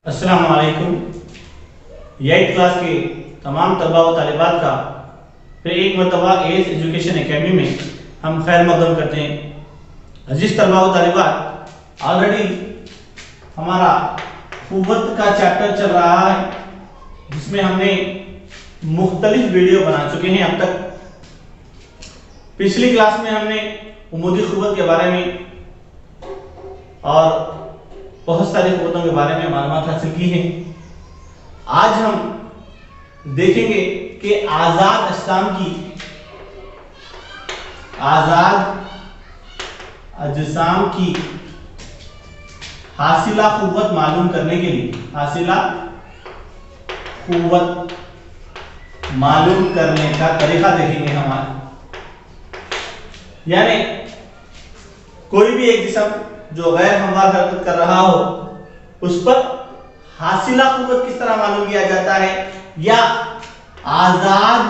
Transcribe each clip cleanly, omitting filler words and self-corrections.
السلام علیکم. 8 کلاس کے تمام طلباء و طالبات کا پھر ایک مرتبہ ایس ایجوکیشن اکیڈمی میں ہم خیر مقدم کرتے ہیں. عزیز طلباء و طالبات، آلریڈی ہمارا قوت کا چیپٹر چل رہا ہے جس میں ہم نے مختلف ویڈیو بنا چکے ہیں. اب تک پچھلی کلاس میں ہم نے عمودی قوت کے بارے میں اور بہت ساری قوتوں کے بارے میں معلومات حاصل کی ہیں. آج ہم دیکھیں گے کہ آزاد اجسام کی حاصلہ قوت معلوم کرنے کے لیے حاصلہ قوت معلوم کرنے کا طریقہ دیکھیں گے. یعنی کوئی بھی ایک جسم جو غیر ہموار حرکت کر رہا ہو اس پر حاصلہ قوت کس طرح معلوم کیا جاتا ہے، یا آزاد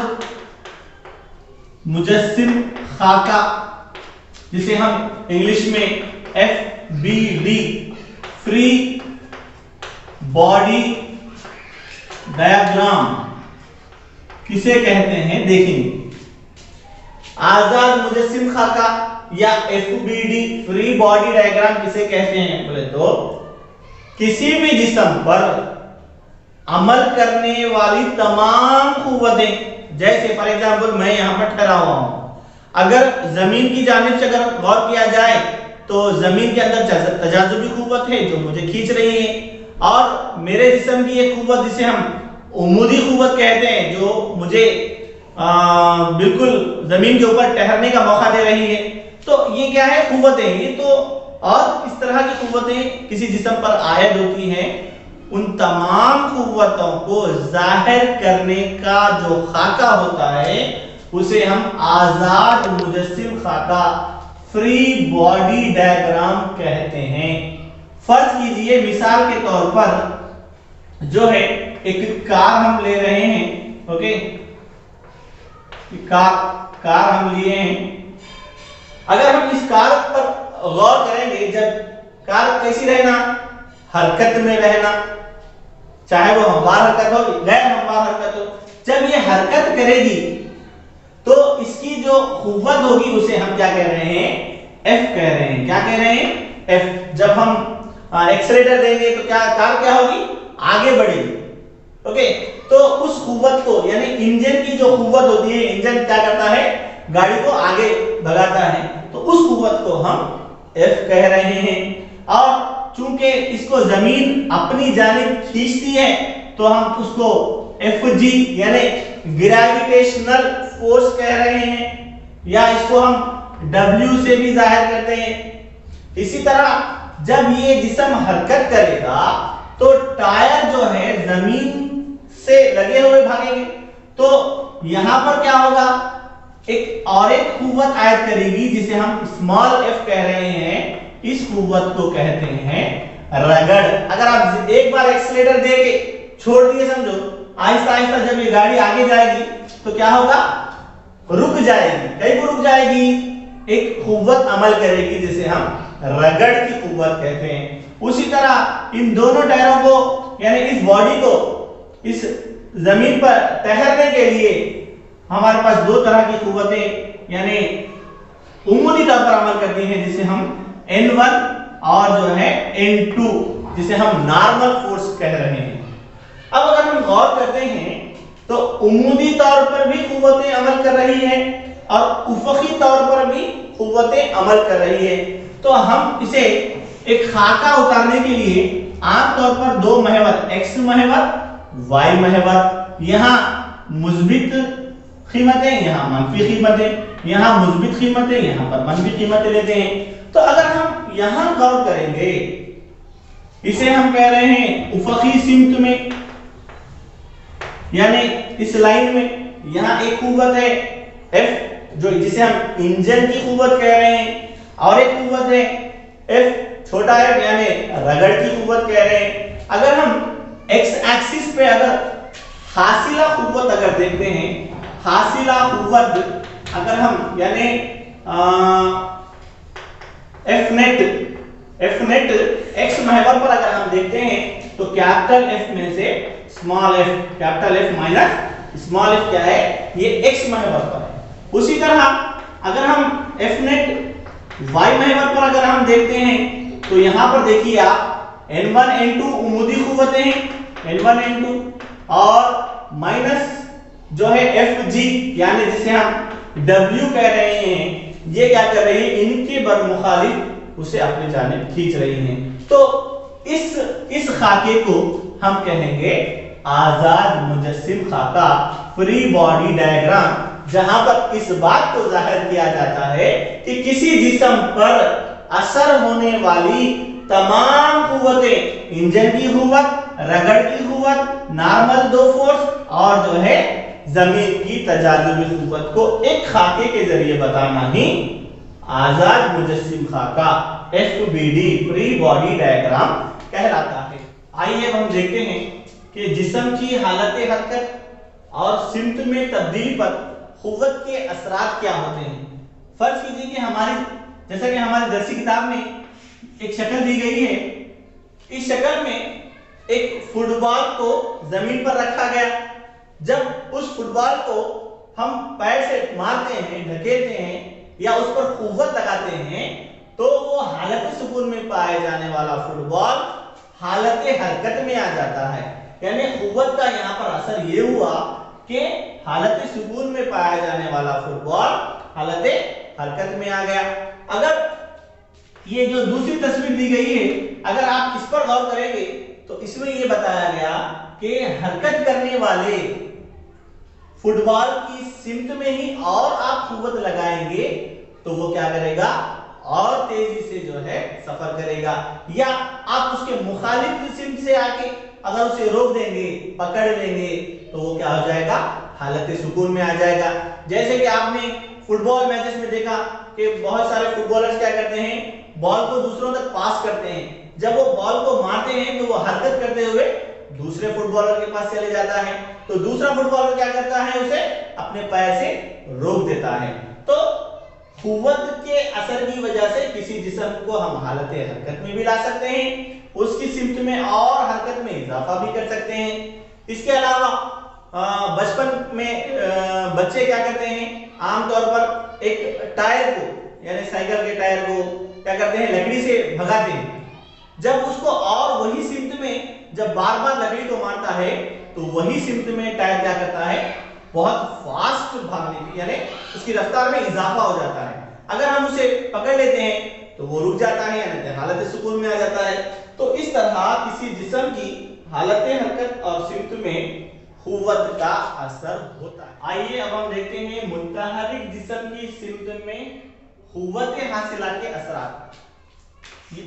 مجسم خاکہ جسے ہم انگلش میں FBD فری باڈی ڈایاگرام کسے کہتے ہیں دیکھیں گے. آزاد مجسم خاکہ یا FBD فری باڈی ڈائیگرام کسے کہتے ہیں بولے تو کسی بھی جسم پر عمل کرنے والی تمام قوتیں، جیسے فار ایگزامپل میں یہاں پر ٹھہرا ہوا ہوں، اگر زمین کی جانب سے اگر غور کیا جائے تو زمین کے اندر تجاذبی قوت ہے جو مجھے کھینچ رہی ہے، اور میرے جسم کی ایک قوت جسے ہم عمودی قوت کہتے ہیں جو مجھے بالکل زمین کے اوپر ٹہرنے کا موقع دے رہی ہے. تو یہ کیا ہے؟ قوتیں. یہ تو اور اس طرح کی قوتیں کسی جسم پر عائد ہوتی ہیں، ان تمام قوتوں کو ظاہر کرنے کا جو خاکہ ہوتا ہے اسے ہم آزاد مجسم خاکہ فری باڈی ڈائیگرام کہتے ہیں. فرض کیجئے مثال کے طور پر جو ہے ایک کار ہم لے رہے ہیں. اوکے، کار ہم لیے ہیں. اگر ہم اس کار پر غور کریں گے، جب کار کیسی رہنا؟ حرکت میں رہنا، چاہے وہ ہموار حرکت ہو غیر ہموار حرکت ہو. جب یہ حرکت کرے گی تو اس کی جو قوت ہوگی اسے ہم کیا کہہ رہے ہیں؟ F کہہ رہے ہیں. کیا کہہ رہے ہیں؟ F. جب ہم ایکسیلیٹر دیں گے تو کیا کار کیا ہوگی؟ آگے بڑھے گی. اوکے، تو اس قوت کو یعنی انجن کی جو قوت ہوتی ہے، انجن کیا کرتا ہے؟ گاڑی کو آگے بھگاتا ہے، تو اس قوت کو ہم F کہہ رہے ہیں. اور چونکہ اس کو زمین اپنی جانب کھینچتی ہے تو ہم اس کو FG یعنی گریویٹیشنل فورس کہہ رہے ہیں، یا اس کو ہم W سے بھی ظاہر کرتے ہیں. اسی طرح جب یہ جسم حرکت کرے گا تو ٹائر جو ہے زمین سے لگے ہوئے بھاگیں گے، تو یہاں پر کیا ہوگا؟ ایک قوت عائد کرے گی جسے ہم اسمال f کہہ رہے ہیں. اس قوت کو کہتے ہیں رگڑ. اگر آپ ایک بار ایکسیلیٹر دے کے چھوڑ دیے، سمجھو آہستہ آہستہ جب یہ گاڑی آگے جائے گی تو کیا ہوگا؟ رک جائے گی. کہیں کو رک جائے گی؟ ایک قوت عمل کرے گی جسے ہم رگڑ کی قوت کہتے ہیں. اسی طرح ان دونوں ٹائروں کو یعنی اس باڈی کو اس زمین پر ٹہرنے کے لیے ہمارے پاس دو طرح کی قوتیں یعنی عمودی طور پر عمل کرتی ہیں جسے ہم N1 اور جو ہے N2 جسے ہم نارمل فورس کہہ رہے ہیں. اب اگر ہم غور کرتے ہیں تو عمودی طور پر بھی قوتیں عمل کر رہی ہیں اور افقی طور پر بھی قوتیں عمل کر رہی ہیں. تو ہم اسے ایک خاکہ اتارنے کے لیے عام طور پر دو محور X محور Y محور، یہاں مثبت قیمتیں یہاں منفی قیمتیں، یہاں مثبت قیمتیں یہاں پر منفی قیمتیں لیتے ہیں. تو اگر ہم یہاں غور کریں گے اسے ہم کہہ رہے ہیں افقی سمت میں، یعنی اس لائن میں یہاں ایک قوت ہے F جو جسے ہم انجن کی قوت کہہ رہے ہیں، اور ایک قوت ہے F چھوٹا f یعنی رگڑ کی قوت کہہ رہے ہیں. اگر ہم X ایکسس پہ اگر حاصلہ قوت اگر دیکھتے ہیں، حاصلہ قوت اگر ہم یعنی F net ایکس محور پر اگر ہم دیکھتے ہیں तो कैपिटल एफ में से small F, capital F minus small F क्या है, ये एक्स महवर पर है। उसी तरह अगर हम एफ नेट वाई महवर पर अगर हम देखते हैं तो यहां पर देखिए आप n1 n2 उमूदी कुव्वतें हैं, n1 n2, और माइनस जो है एफ जी यानी जिसे हम w कह रहे हैं, ये क्या कर रही है, इनके बरमुखालिफ उसे अपने जानिब खींच रही हैं। तो इस खाके को हम कहेंगे आजाद मुजस्सिम खाका, फ्री बॉडी डायग्राम, जहां पर इस बात को जाहिर किया जाता है कि किसी जिस्म पर असर होने वाली तमाम कुव्वतें, इंजन की कुव्वत, रगड़ की कुव्वत, नॉर्मल दो फोर्स और जो है जमीन की तजाजुबी कुव्वत को एक खाके के जरिए बताना ही आजाद मुजस्सिम खाका, FBD, फ्री बॉडी डायग्राम कहलाता है। आइए हम देखते हैं कि जिस्म की हालत हरकत और सिमत में तब्दीली पर कुव्वत के असरात क्या होते हैं। फर्ज कीजिए कि जैसा कि हमारी दरसी किताब में एक शक्ल दी गई है, इस शक्ल में एक फुटबॉल को जमीन पर रखा गया। जब उस फुटबॉल को हम पैर से मारते हैं, ढकेलते हैं या उस पर कुव्वत लगाते हैं तो वो हालत सुकून में पाए जाने वाला फुटबॉल हालत हरकत में आ जाता है। यानी कुव्वत का यहाँ पर असर ये हुआ कि हालत सुकून में पाया जाने वाला फुटबॉल हालत हरकत में आ गया। अगर ये जो दूसरी तस्वीर दी गई है, अगर आप इस पर गौर करेंगे तो इसमें ये बताया गया कि हरकत करने वाले फुटबॉल की सिमत में ही और आप कुव्वत लगाएंगे तो वो क्या करेगा, और तेजी से जो है सफर करेगा, या आप उसके मुखालिफ सिमत से आके अगर उसे रोक देंगे, पकड़ लेंगे तो वो क्या हो जाएगा, हालत सुकून में आ जाएगा। जैसे कि आपने फुटबॉल मैचेस में देखा कि बहुत सारे फुटबॉलर्स क्या करते हैं, बॉल को दूसरों तक पास करते हैं। जब वो बॉल को मारते हैं तो वो हरकत करते हुए दूसरे फुटबॉलर के पास चले जाता है, तो दूसरा फुटबॉलर क्या करता है, उसे अपने पैर से रोक देता है। तो कुव्वत के असर की वजह से किसी जिस्म को हम हालत हरकत में भी ला सकते हैं, उसकी सिमत में और हरकत में इजाफा भी कर सकते हैं। इसके अलावा बचपन में बच्चे क्या करते हैं, आमतौर पर एक टायर को यानी साइकिल के टायर को क्या करते हैं, लकड़ी से भगाते हैं। जब उसको और वही सिमत में जब बार बार लकड़ी को मारता है तो वही सिमत में टायर क्या करता है, बहुत फास्ट भागने की यानी उसकी रफ्तार में इजाफा हो जाता है। अगर हम उसे पकड़ लेते हैं तो वो रुक जाता है यानी हालत सुकून में आ जाता है। तो इस तरह किसी जिस्म की हालत हरकत और सिमत में कुव्वत का असर होता है। आइए अब हम देखते हैं मुतहर्रिक जिस्म की सिमत में कुव्वत हासिला के असरात।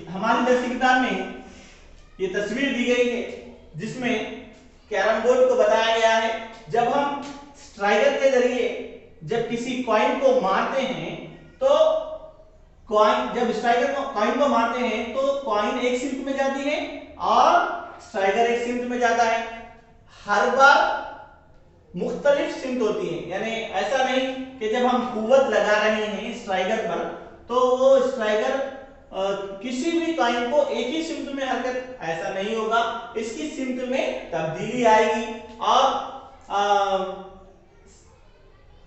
हमारी दरसी किताब में ये तस्वीर दी गई है जिसमें कैरम बोर्ड को बताया गया है। जब हम स्ट्राइकर के जरिए जब किसी कॉइन को मारते हैं तो जब स्ट्राइकर को कॉइन को मारते हैं तो कॉइन एक सिमत में जाती है और स्ट्राइकर एक सिमत में जाता है। हर बार मुख्तलिफ सिमत होती है, यानी ऐसा नहीं कि जब हम कुव्वत लगा रहे हैं स्ट्राइकर पर तो वो स्ट्राइकर किसी भी कॉइन को एक ही सिमत में हरकत, ऐसा नहीं होगा। इसकी सिमत में तब्दीली आएगी और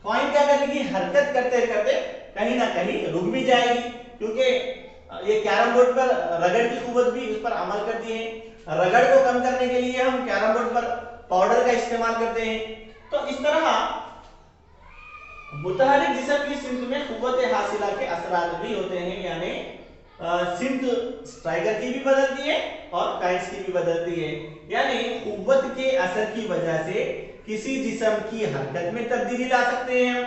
कॉइन क्या करेगी, हरकत करते करते कहीं ना कहीं रुक भी जाएगी, क्योंकि ये कैरम बोर्ड पर रगड़ की कुव्वत भी उस पर अमल करती है। रगड़ को कम करने के लिए हम कैरम बोर्ड पर पाउडर का इस्तेमाल करते हैं। तो इस तरह मुतहर्रिक जिस्म की सिमत में कुव्वत हासिला के असरात भी होते हैं, यानी सिमत स्ट्राइकर की भी बदलती है और कॉइन्स की भी बदलती है। यानी कुव्वत के असर की वजह से किसी जिस्म की हरकत में तब्दीली ला सकते हैं,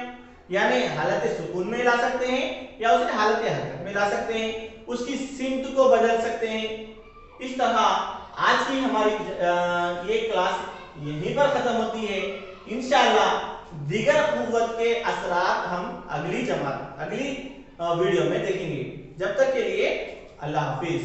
यानी हालत सुकून में ला सकते हैं या उसे हालत हरकत में ला सकते हैं, उसकी सिमत को बदल सकते हैं। इस तरह आज की हमारी ये क्लास यहीं पर खत्म होती है। इंशाअल्लाह दीगर कुव्वत के असरात हम अगली वीडियो में देखेंगे। जब तक के लिए अल्लाह हाफिज।